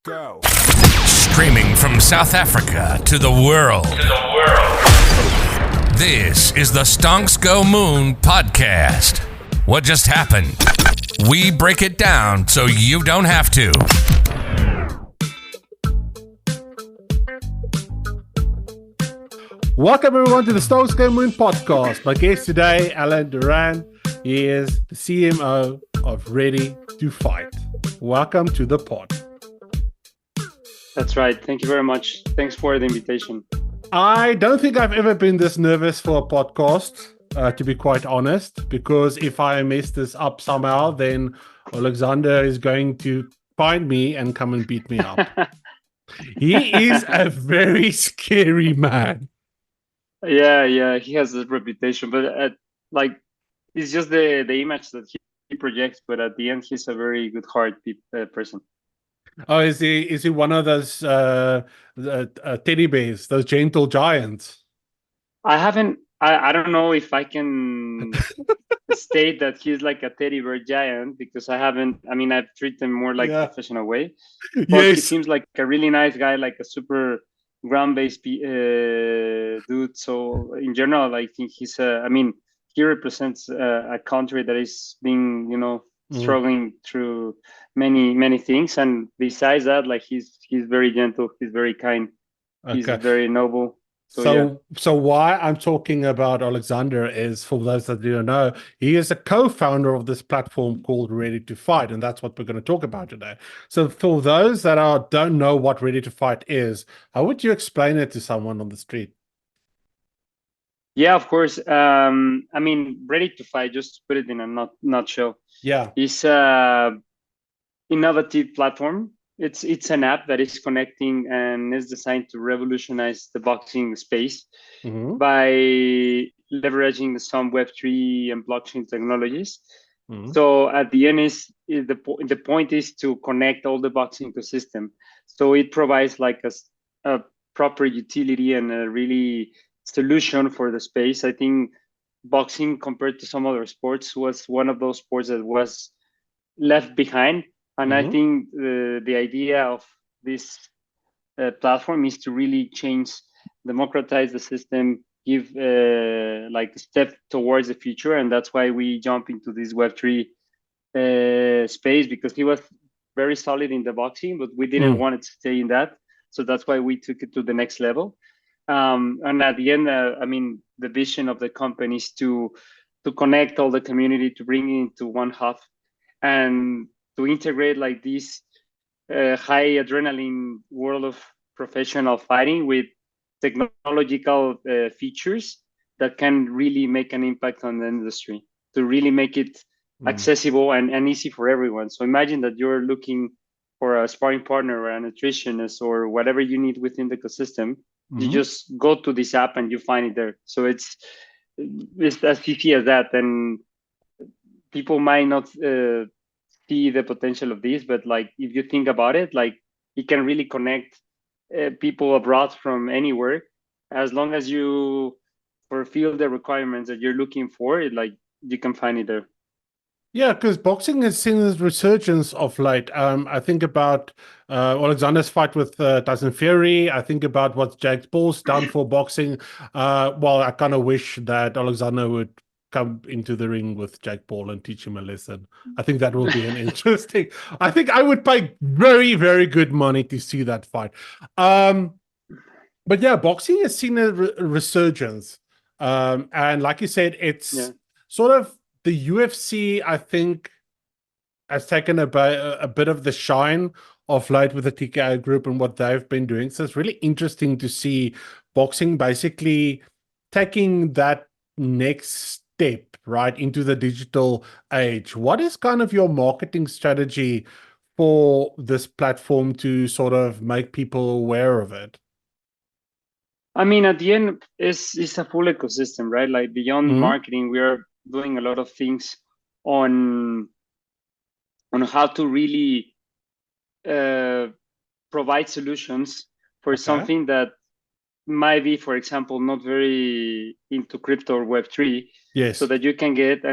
Go. Streaming from South Africa to the world. This is the Stonks Go Moon podcast. What just happened? We break it down so you don't have to. Welcome everyone to the Stonks Go Moon podcast. My guest today, Alan Duran. He is the CMO of Ready to Fight. Welcome to the pod. That's right. Thank you very much. Thanks for the invitation. I don't think I've ever been this nervous for a podcast, to be quite honest, because if I mess this up somehow, then Alexander is going to find me and come and beat me up. He is a very scary man. Yeah, he has a reputation, but it's just the image that he projects. But at the end, he's a very good heart person. Oh, is he one of those teddy bears, those gentle giants? I don't know if I can state that he's like a teddy bear giant because I've treated him more like a professional way. But Yes. he seems like a really nice guy, like a super ground-based dude. So in general, I think he represents a country that is being, struggling through many things. And besides that, like he's very gentle, he's very kind, he's very noble. So why I'm talking about Alexander is, for those that don't know, he is a co-founder of this platform called Ready to Fight, and that's what we're going to talk about today. So for those that don't know what Ready to Fight is, how would you explain it to someone on the street? Yeah, of course. Ready to Fight, just to put it in a nutshell. Yeah. It's a innovative platform. It's an app that is connecting and is designed to revolutionize the boxing space by leveraging some Web3 and blockchain technologies. So at the end the point is to connect all the boxing ecosystem. So it provides like a proper utility and a really solution for the space. I think boxing, compared to some other sports, was one of those sports that was left behind. And I think the idea of this platform is to really democratize the system, give a step towards the future. And that's why we jump into this Web3 space, because he was very solid in the boxing, but we didn't want it to stay in that. So that's why we took it to the next level. And at the end, the vision of the company is to connect all the community, to bring it into one hub, and to integrate like this high adrenaline world of professional fighting with technological features that can really make an impact on the industry, to really make it accessible and easy for everyone. So imagine that you're looking for a sparring partner or a nutritionist or whatever you need within the ecosystem. You just go to this app and you find it there. So it's as easy as that. And people might not see the potential of this, but like if you think about it, like it can really connect people abroad from anywhere, as long as you fulfill the requirements that you're looking for. Like you can find it there. Yeah, because boxing has seen this resurgence of late. I think about Alexander's fight with Tyson Fury. I think about what Jake Paul's done for boxing. I kind of wish that Alexander would come into the ring with Jake Paul and teach him a lesson. I think that will be an interesting. I think I would pay very, very good money to see that fight. But yeah, boxing has seen a resurgence. And like you said, it's sort of the UFC, I think, has taken a bit of the shine of late with the TKO group and what they've been doing. So it's really interesting to see boxing basically taking that next step right into the digital age. What is kind of your marketing strategy for this platform to sort of make people aware of it? At the end, it's a full ecosystem, right? Like beyond marketing, we are doing a lot of things on how to really provide solutions for something that might be, for example, not very into crypto or Web3. Yes. So that you can get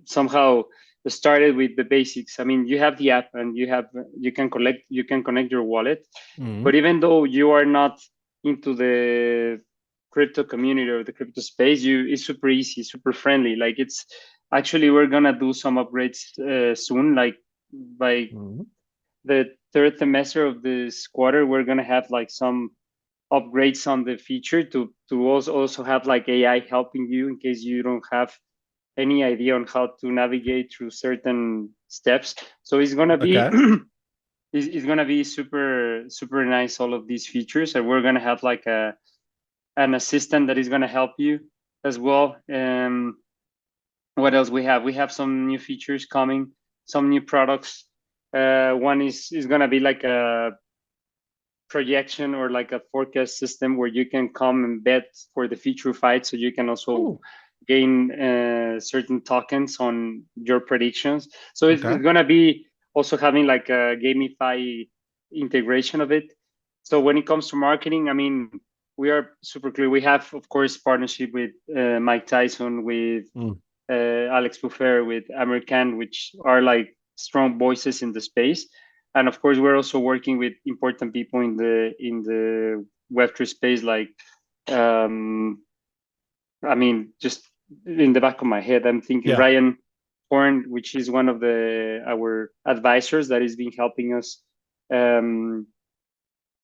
somehow started with the basics. I mean, you have the app and you can connect your wallet, but even though you are not into the crypto community or the crypto space, it's super easy, super friendly. Like it's actually, we're gonna do some upgrades soon, like by the third semester of this quarter, we're gonna have like some upgrades on the feature to also have like AI helping you in case you don't have any idea on how to navigate through certain steps. So it's gonna be it's gonna be super nice, all of these features, and we're gonna have like an assistant that is gonna help you as well. What else we have? We have some new features coming, some new products. One is gonna be like a projection or like a forecast system where you can come and bet for the future fight, so you can also gain certain tokens on your predictions. So it's gonna be also having like a gamify integration of it. So when it comes to marketing, I mean, we are super clear. We have, of course, partnership with Mike Tyson, with Alex Buffer, with American, which are like strong voices in the space. And of course, we're also working with important people in the Web3 space, like, I mean, just in the back of my head, I'm thinking Ryan Horn, which is one of our advisors that has been helping us on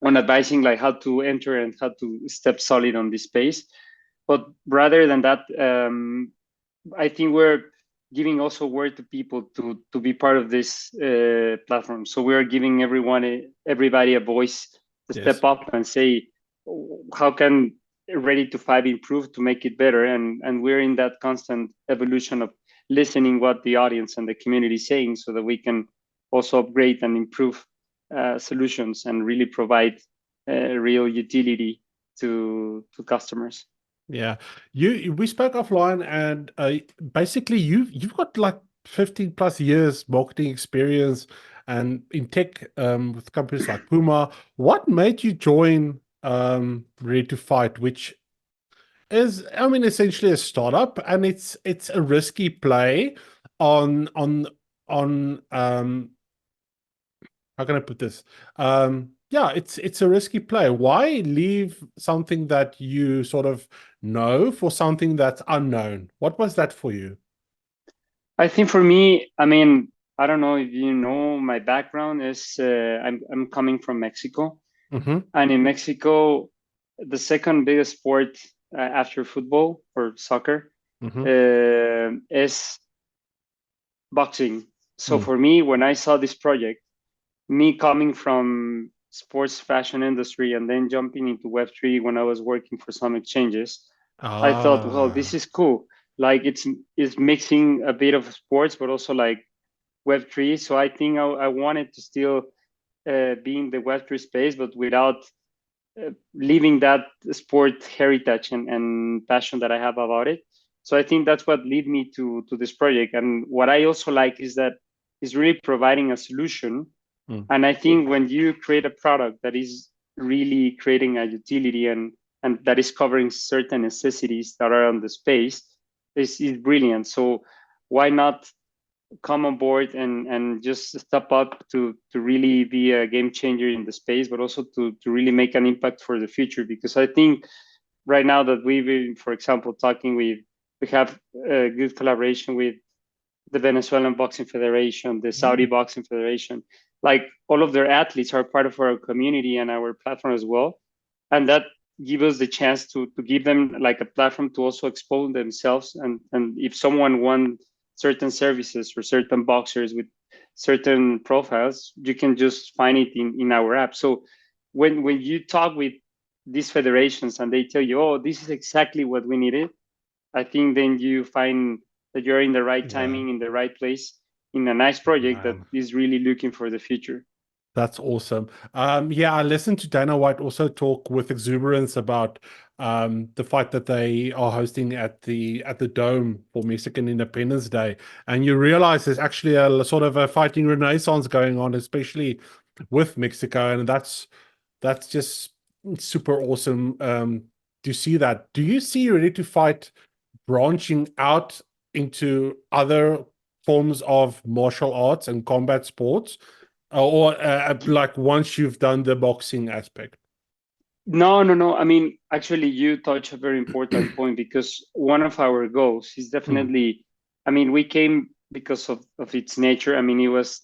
advising like how to enter and how to step solid on this space. But rather than that, I think we're giving also word to people to be part of this platform. So we are giving everybody a voice to step up and say, how can Ready to Five improve to make it better? And we're in that constant evolution of listening what the audience and the community is saying, so that we can also upgrade and improve solutions and really provide real utility to customers. Yeah, we spoke offline, and basically you've got like 15 plus years marketing experience and in tech with companies like PUMA. What made you join Ready to Fight, which is, I mean, essentially a startup, and it's a risky play on how can I put this? Yeah, it's a risky play. Why leave something that you sort of know for something that's unknown? What was that for you? I think for me, I mean, I don't know if you know, my background is I'm coming from Mexico, and in Mexico, the second biggest sport after football or soccer is boxing. So for me, when I saw this project, me coming from sports fashion industry and then jumping into Web3 when I was working for some exchanges, I thought, well, this is cool. Like it's mixing a bit of sports, but also like Web3. So I think I wanted to still be in the Web3 space, but without leaving that sport heritage and passion that I have about it. So I think that's what led me to this project. And what I also like is that it's really providing a solution. And I think when you create a product that is really creating a utility and that is covering certain necessities that are on the space, is brilliant. So why not come on board and just step up to really be a game changer in the space, but also to really make an impact for the future? Because I think right now that we've been, for example, talking with, we have a good collaboration with the Venezuelan Boxing Federation, the Saudi Boxing Federation. Like all of their athletes are part of our community and our platform as well. And that gives us the chance to give them like a platform to also expose themselves. And if someone wants certain services for certain boxers with certain profiles, you can just find it in our app. So when you talk with these federations and they tell you, oh, this is exactly what we needed, I think then you find that you're in the right timing, in the right place, in a nice project that is really looking for the future. That's awesome. Yeah, I listened to Dana White also talk with exuberance about the fight that they are hosting at the Dome for Mexican Independence Day, and you realize there's actually a sort of a fighting renaissance going on, especially with Mexico, and that's just super awesome to see that. Do you see Ready to Fight branching out into other forms of martial arts and combat sports, or like once you've done the boxing aspect? No. I mean, actually, you touch a very important point, because one of our goals is definitely, I mean, we came because of its nature. I mean,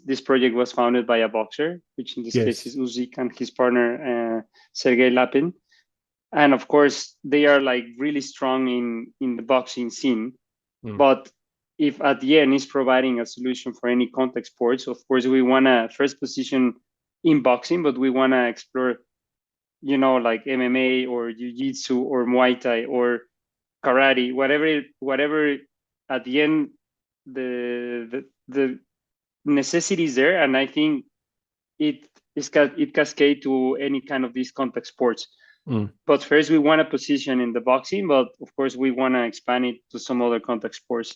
this project was founded by a boxer, which in this case is Uzik, and his partner, Sergey Lapin. And of course, they are like really strong in the boxing scene. But if at the end is providing a solution for any contact sports, of course, we want to first position in boxing, but we want to explore, like MMA or jiu-jitsu or Muay Thai or karate, whatever. At the end, the necessity is there, and I think it cascade to any kind of these contact sports. But first, we want to position in the boxing, but of course, we want to expand it to some other contact sports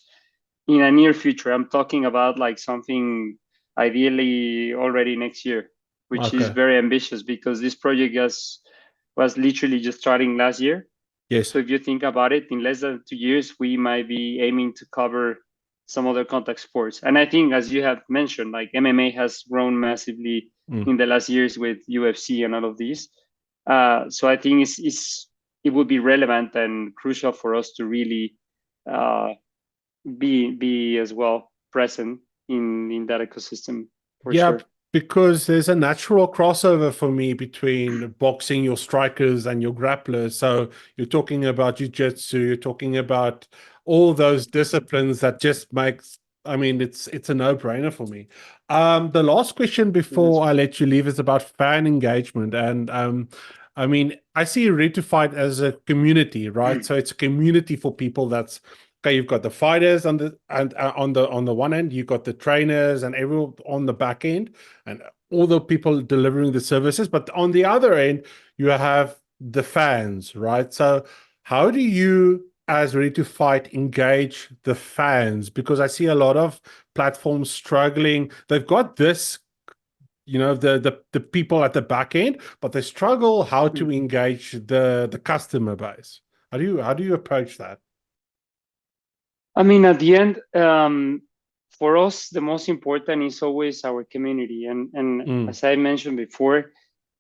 in a near future. I'm talking about like something ideally already next year, which is very ambitious, because this project was literally just starting last year. Yes. So if you think about it, in less than 2 years, we might be aiming to cover some other contact sports. And I think, as you have mentioned, like MMA has grown massively in the last years with UFC and all of these. So I think it would be relevant and crucial for us to really be as well present in that ecosystem, for sure. Because there's a natural crossover for me between boxing, your strikers, and your grapplers. So you're talking about jiu-jitsu, you're talking about all those disciplines that just makes, I mean, it's a no-brainer for me. The last question before I let you leave is about fan engagement. And I mean, I see Ready to Fight as a community, right? So it's a community for people that's okay. You've got the fighters on the one end, you've got the trainers and everyone on the back end, and all the people delivering the services. But on the other end, you have the fans, right? So how do you, as Ready to Fight, engage the fans? Because I see a lot of platforms struggling. They've got this, the people at the back end, but they struggle how to engage the customer base. How do you approach that? I mean, at the end, for us, the most important is always our community. And as I mentioned before,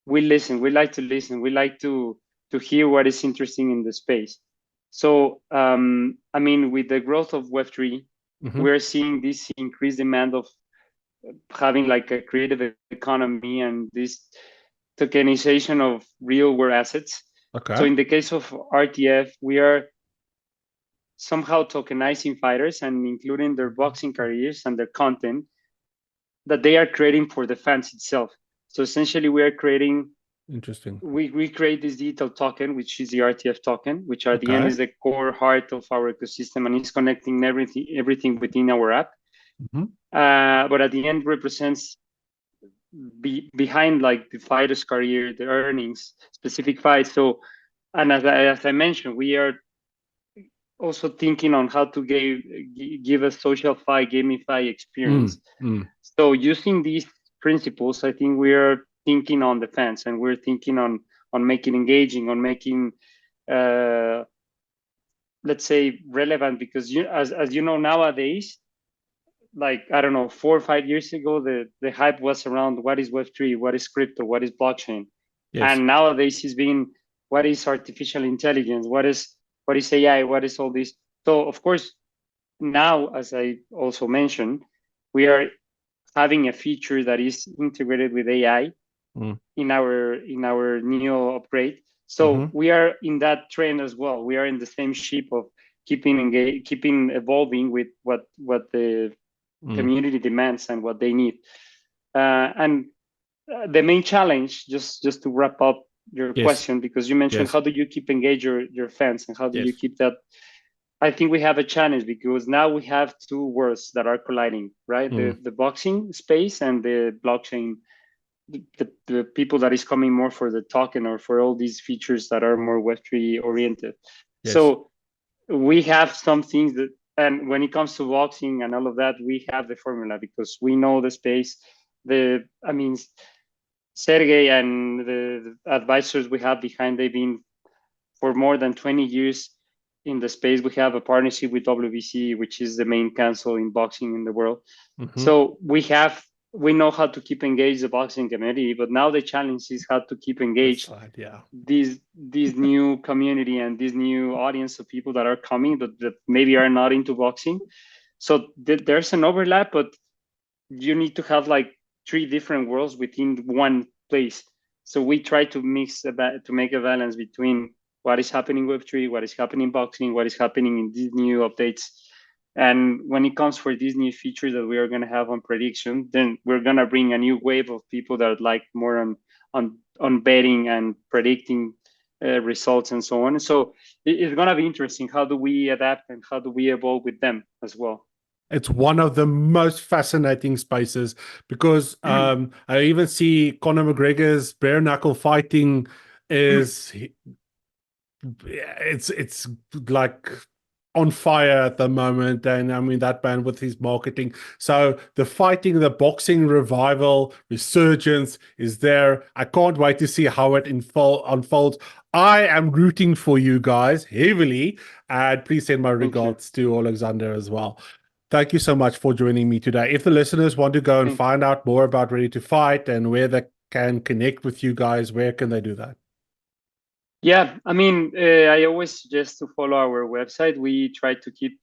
we listen. We like to listen. We like to hear what is interesting in the space. So, I mean, with the growth of Web3, we're seeing this increased demand of having like a creative economy and this tokenization of real world assets. So in the case of RTF, we are somehow tokenizing fighters and including their boxing careers and their content that they are creating for the fans itself. So essentially, we are creating. Interesting. We create this digital token, which is the RTF token, which at the end is the core heart of our ecosystem, and it's connecting everything within our app. But at the end, represents behind like the fighter's career, the earnings, specific fights. So, and as I mentioned, we are also thinking on how to give a social gamify experience. So using these principles, I think we are thinking on the fans, and we're thinking on making engaging, on making let's say relevant, because as you know, nowadays, like I don't know, 4 or 5 years ago, the hype was around what is Web3, what is crypto, what is blockchain, and nowadays it's been what is artificial intelligence, what is AI, what is all this. So of course, now, as I also mentioned, we are having a feature that is integrated with AI in our new upgrade. So we are in that trend as well. We are in the same ship of keeping evolving with what the community demands and what they need. And the main challenge, just to wrap up your question, because you mentioned how do you keep engage your fans and how do you keep that. I think we have a challenge because now we have two worlds that are colliding, right? The boxing space and the blockchain, the people that is coming more for the token or for all these features that are more Web3 oriented. So we have some things that, and when it comes to boxing and all of that, we have the formula because we know the space. Sergey and the advisors we have behind, they've been for more than 20 years in the space. We have a partnership with WBC, which is the main council in boxing in the world. So we know how to keep engaged the boxing community, but now the challenge is how to keep engaged this new community and this new audience of people that are coming that maybe are not into boxing. So there's an overlap, but you need to have like 3 different worlds within one place. So we try to make a balance between what is happening with Web3, what is happening in boxing, what is happening in these new updates. And when it comes for these new features that we are going to have on prediction, then we're going to bring a new wave of people that like more on betting and predicting results and so on. So it's going to be interesting. How do we adapt and how do we evolve with them as well? It's one of the most fascinating spaces because I even see Conor McGregor's bare knuckle fighting is it's like on fire at the moment, and I mean that man with his marketing. So the fighting, the boxing revival, resurgence is there. I can't wait to see how it unfolds. I am rooting for you guys heavily, and please send my regards to Alexander as well. Thank you so much for joining me today. If the listeners want to go and find out more about Ready to Fight and where they can connect with you guys, where can they do that? Yeah, I mean, I always suggest to follow our website. We try to keep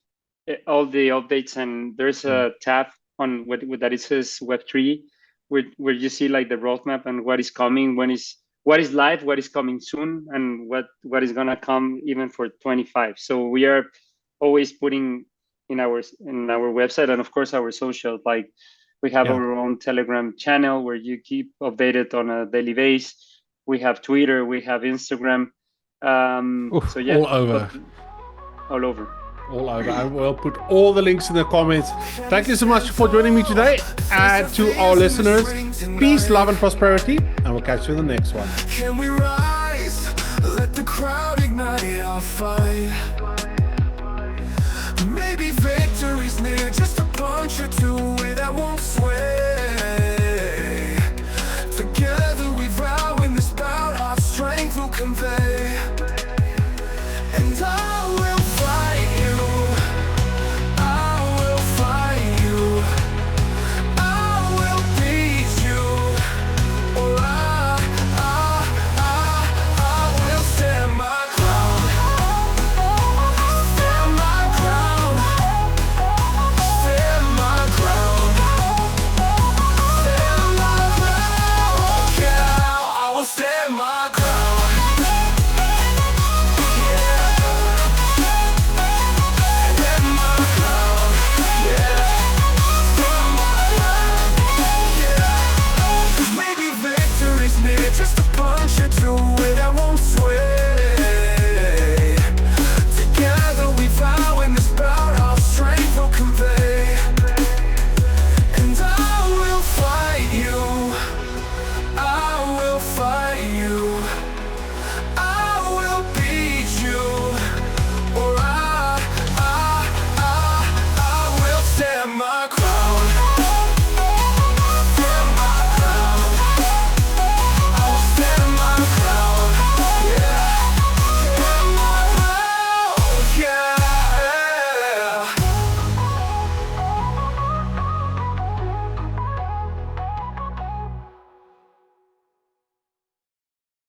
all the updates, and there's a tab on that it says Web3, where you see like the roadmap and what is coming, what is live, what is coming soon, and what is gonna come even for 25. So we are always putting in our website, and of course our social, like we have our own Telegram channel where you keep updated on a daily basis. We have Twitter, we have Instagram. So yeah, all over. I will put all the links in the comments. Thank you so much for joining me today. And to our listeners, peace, love, and prosperity. And we'll catch you in the next one. Can we rise? Let the crowd ignite our fight. Maybe victory's near, just a punch or two that won't sway. Together we vow in this bout, our strength will convey. And I will fight you, I will fight you, I will beat you, or I will stand my ground, stand my ground, stand my ground, stand my ground, yeah, I will stand my ground. Just